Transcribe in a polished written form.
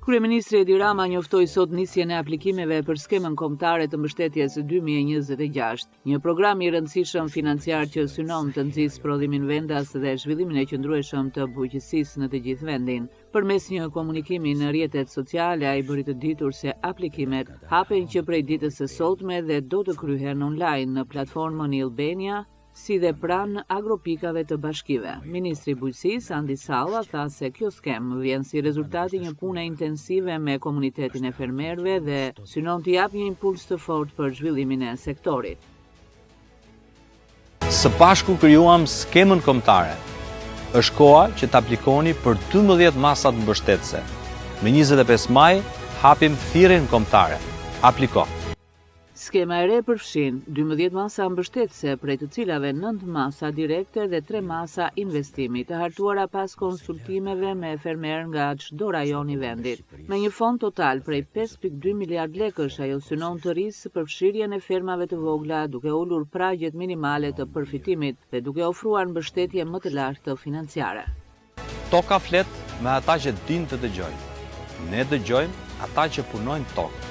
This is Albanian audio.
Kryeministri Edi Rama njoftoi sot nisjen e aplikimeve për skemën kombëtare të mbështetjes 2026, një program i rëndësishëm financiar që synon të nxjisë prodhimin vendas dhe zhvillimin e qëndrueshëm të bujqësisë në të gjithë vendin. Përmes një komunikimi në rrjetet sociale, ai bëri të ditur se aplikimet hapen që prej ditës së sotme dhe do të kryhen online në platformën Albania, si dhe pranë agropikave të bashkive. Ministri i Bujqësisë Andi Salla tha se kjo skemë vjen si rezultati një pune intensive me komunitetin e fermerëve dhe synon të japë një impuls të fortë për zhvillimin e sektorit. Së bashku krijuam skemën kombëtare. Është koha që të aplikoni për 12 masat mbështetëse. Me 25 maj hapim thirrjen kombëtare. Apliko. Skema e re përfshin 12 masa mbështetëse, prej të cilave 9 masa direkte dhe 3 masa investimi, të hartuara pas konsultimeve me fermerë nga çdo rajon i vendit. Me një fond total prej 5.2 miliard lekësh, ajo synon të rrisë përfshirjen e fermave të vogla, duke ulur pragjet minimale të përfitimit dhe duke ofruar mbështetje më të lartë financiare. Toka flet me ata që din të dëgjojnë. Ne dëgjojmë ata që punojnë tokë.